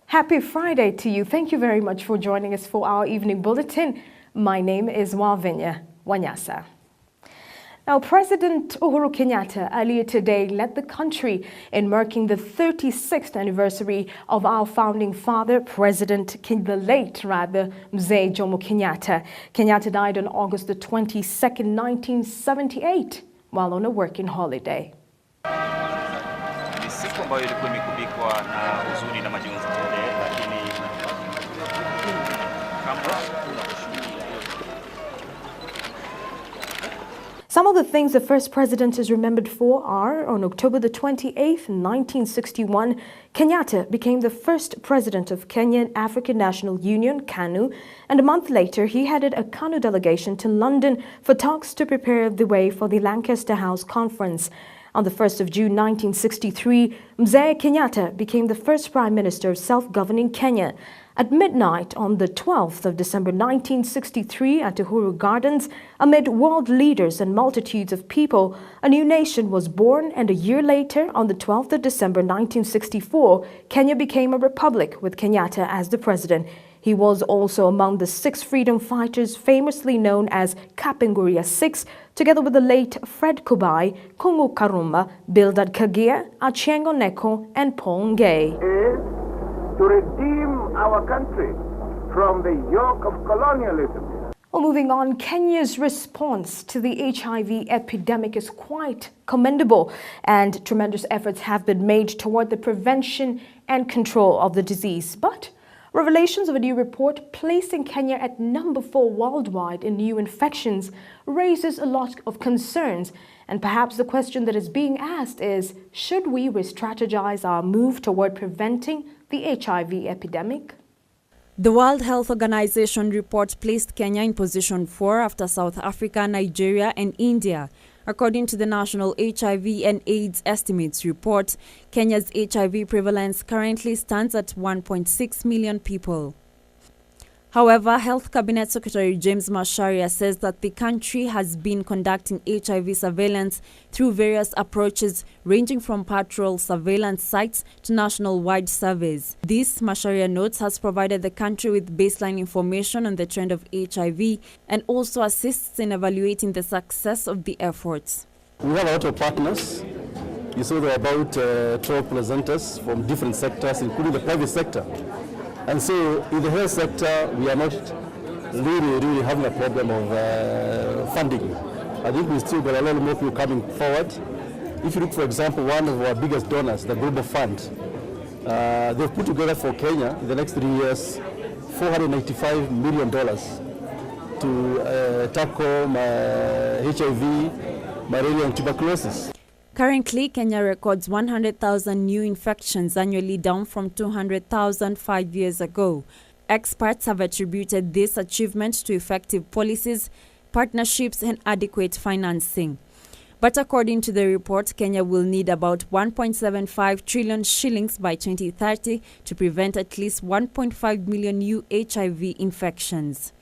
Happy Friday to you. Thank you very much for joining us for our evening bulletin. My name is Wavinya Wanyasa. Now, President Uhuru Kenyatta earlier today led the country in marking the 36th anniversary of our founding father, the late Mzee Jomo Kenyatta. Kenyatta died on August the 22nd, 1978, while on a working holiday. Ni siku ambayo ilikuwa imekubikwa na huzuni na majonzi tele, lakini Some of the things the first president is remembered for are, on October the 28th, 1961, Kenyatta became the first president of Kenyan African National Union, KANU, and a month later he headed a KANU delegation to London for talks to prepare the way for the Lancaster House Conference. On the 1st of June 1963, Mzee Kenyatta became the first Prime Minister of self-governing Kenya. At midnight on the 12th of December 1963 at Uhuru Gardens, amid world leaders and multitudes of people, a new nation was born, and a year later, on the 12th of December 1964, Kenya became a republic with Kenyatta as the president. He was also among the 6 freedom fighters famously known as Kapenguria 6, together with the late Fred Kubai, Kungu Karumba, Bildad Kagia, Achieng' Oneko, and Paul Ngei. To redeem our country from the yoke of colonialism. Well, moving on, Kenya's response to the HIV epidemic is quite commendable, and tremendous efforts have been made toward the prevention and control of the disease. But revelations of a new report placing Kenya at number 4 worldwide in new infections raises a lot of concerns. And perhaps the question that is being asked is, should we re-strategize our move toward preventing the HIV epidemic? The World Health Organization report placed Kenya in position 4 after South Africa, Nigeria, and India. According to the National HIV and AIDS Estimates report, Kenya's HIV prevalence currently stands at 1.6 million people. However, Health Cabinet Secretary James Macharia says that the country has been conducting HIV surveillance through various approaches ranging from patrol surveillance sites to national-wide surveys. This, Macharia notes, has provided the country with baseline information on the trend of HIV and also assists in evaluating the success of the efforts. We have a lot of partners. You saw there are about 12 presenters from different sectors, including the private sector. And so in the health sector, we are not really having a problem of funding. I think we still got a lot more people coming forward. If you look, for example, one of our biggest donors, the Global Fund, they've put together for Kenya in the next 3 years $495 million to tackle HIV, malaria, and tuberculosis. Currently, Kenya records 100,000 new infections annually, down from 200,000 5 years ago. Experts have attributed this achievement to effective policies, partnerships, and adequate financing. But according to the report, Kenya will need about 1.75 trillion shillings by 2030 to prevent at least 1.5 million new HIV infections.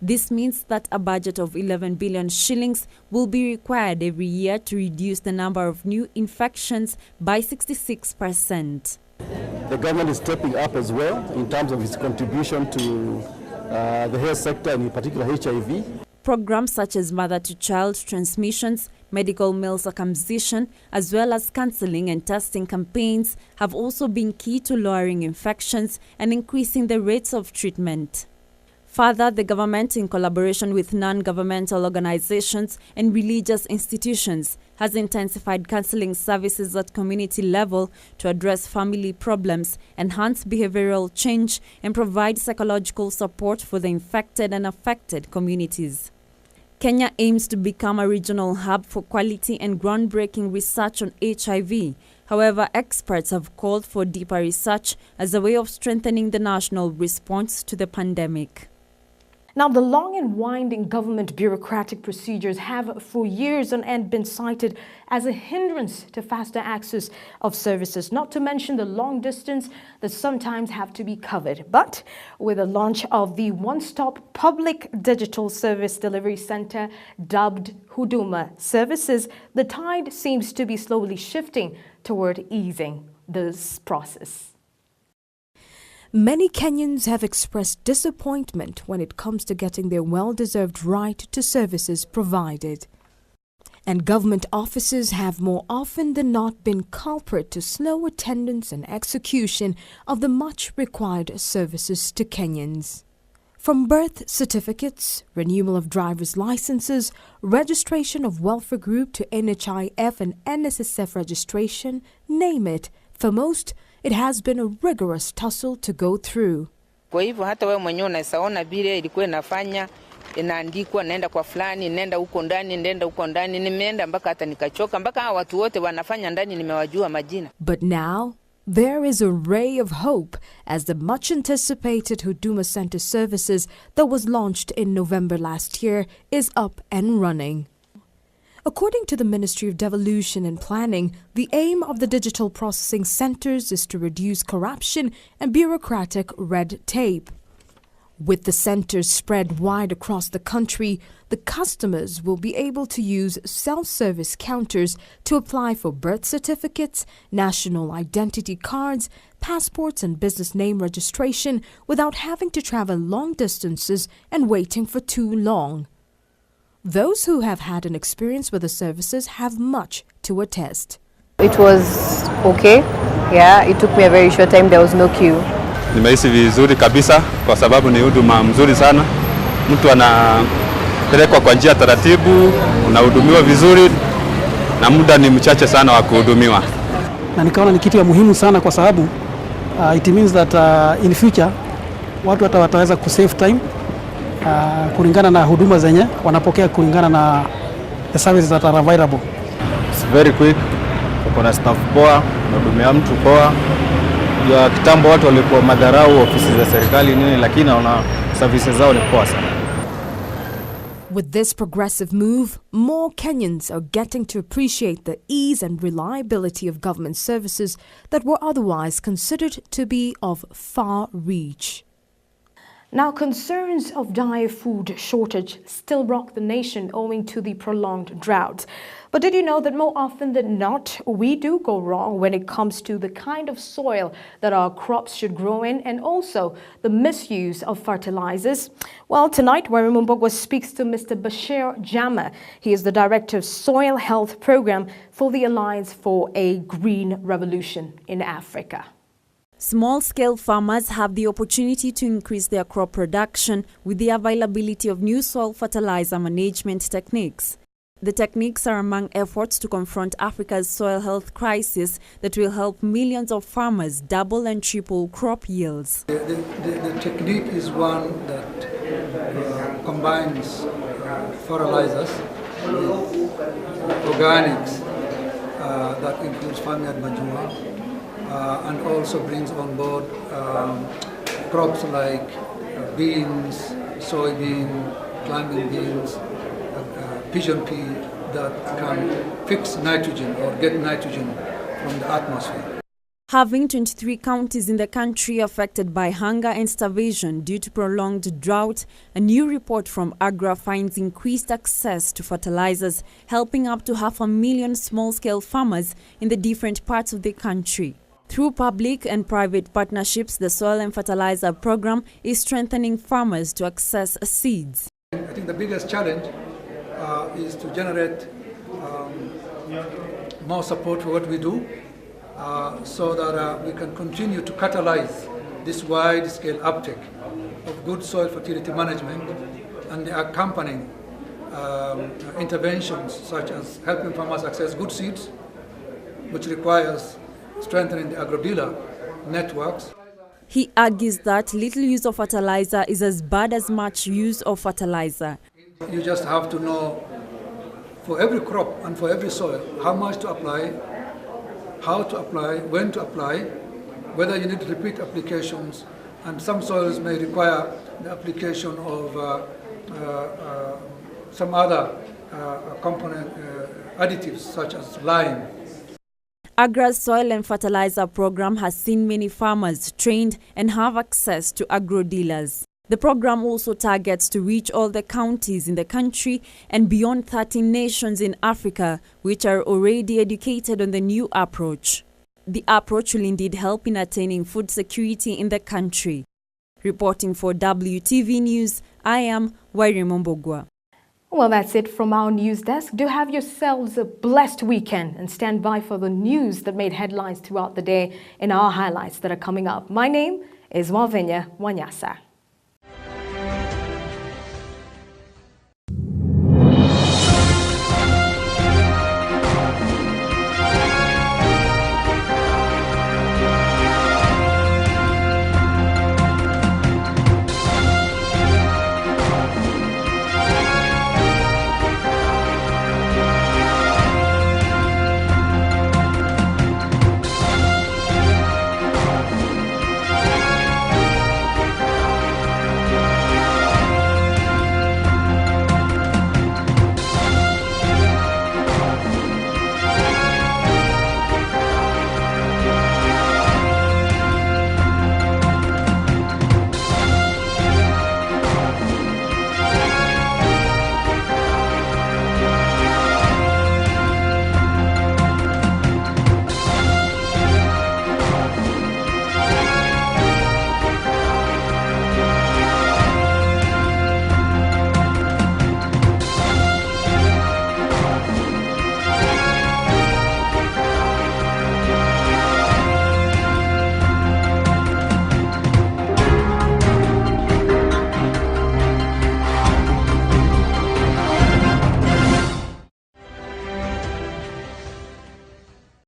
This means that a budget of 11 billion shillings will be required every year to reduce the number of new infections by 66%. The government is stepping up as well in terms of its contribution to the health sector, and in particular HIV. Programs such as mother-to-child transmissions, medical male circumcision, as well as counseling and testing campaigns have also been key to lowering infections and increasing the rates of treatment. Further, the government, in collaboration with non-governmental organizations and religious institutions, has intensified counseling services at community level to address family problems, enhance behavioral change, and provide psychological support for the infected and affected communities. Kenya aims to become a regional hub for quality and groundbreaking research on HIV. However, experts have called for deeper research as a way of strengthening the national response to the pandemic. Now, the long and winding government bureaucratic procedures have for years on end been cited as a hindrance to faster access of services, not to mention the long distance that sometimes have to be covered. But with the launch of the one-stop public digital service delivery center dubbed Huduma Services, the tide seems to be slowly shifting toward easing this process. Many Kenyans have expressed disappointment when it comes to getting their well-deserved right to services provided. And government officers have more often than not been culprit to slow attendance and execution of the much required services to Kenyans. From birth certificates, renewal of driver's licenses, registration of welfare group to NHIF and NSSF registration, name it, for most, it has been a rigorous tussle to go through. Kwa hivyo hata wewe mwenyewe unaona vile ilikuwa inafanya, inaandikwa naenda kwa fulani, nenda huko ndani, nimeenda mpaka hata nikachoka, mpaka watu wote wanafanya ndani nimewajua majina. But now, there is a ray of hope as the much anticipated Huduma Center services that was launched in November last year is up and running. According to the Ministry of Devolution and Planning, the aim of the digital processing centers is to reduce corruption and bureaucratic red tape. With the centers spread wide across the country, the customers will be able to use self-service counters to apply for birth certificates, national identity cards, passports and business name registration without having to travel long distances and waiting for too long. Those who have had an experience with the services have much to attest. It was okay. Yeah, it took me a very short time. There was no queue. Nimehisi vizuri kabisa kwa sababu ni huduma mzuri sana. Mtu anapelekwa kwa njia taratibu, unahudumiwa vizuri na muda ni mchache sana wa kuhudumiwa. Na nikaona ni kitu ya muhimu sana kwa sababu it means that in future watu wataweza kusave time kulingana na huduma zenye wanapokea kulingana na the services that are available. It's very quick. Kuna staff poa, unahudumia mtu poa. Ya kitambo watu walikuwa madharau ofisi za serikali nini, lakini naona services zao ni poa sana. With this progressive move, more Kenyans are getting to appreciate the ease and reliability of government services that were otherwise considered to be of far reach. Now, concerns of dire food shortage still rock the nation owing to the prolonged drought. But did you know that more often than not, we do go wrong when it comes to the kind of soil that our crops should grow in and also the misuse of fertilizers? Well, tonight, Warren Mumbogwa speaks to Mr. Bashir Jama. He is the Director of Soil Health Program for the Alliance for a Green Revolution in Africa. Small-scale farmers have the opportunity to increase their crop production with the availability of new soil fertilizer management techniques. The techniques are among efforts to confront Africa's soil health crisis that will help millions of farmers double and triple crop yields. The technique is one that combines fertilizers with organics that includes farmyard manure, and also brings on board crops like beans, soybean, climbing beans, pigeon pea that can fix nitrogen or get nitrogen from the atmosphere. Having 23 counties in the country affected by hunger and starvation due to prolonged drought, a new report from AGRA finds increased access to fertilizers, helping up to 500,000 small-scale farmers in the different parts of the country. Through public and private partnerships, the Soil and Fertilizer Program is strengthening farmers to access seeds. I think the biggest challenge is to generate more support for what we do so that we can continue to catalyze this wide-scale uptake of good soil fertility management and the accompanying interventions such as helping farmers access good seeds, which requires strengthening the agro-dealer networks. He argues that little use of fertilizer is as bad as much use of fertilizer. You just have to know for every crop and for every soil how much to apply, how to apply, when to apply, whether you need repeat applications, and some soils may require the application of some other component additives such as lime. AGRA's Soil and Fertilizer Program has seen many farmers trained and have access to agro-dealers. The program also targets to reach all the counties in the country and beyond 13 nations in Africa, which are already educated on the new approach. the approach will indeed help in attaining food security in the country. Reporting for WTV News, I am Wairi Mombogwa. Well, that's it from our news desk. Do have yourselves a blessed weekend and stand by for the news that made headlines throughout the day in our highlights that are coming up. My name is Malvinia Wanyasa.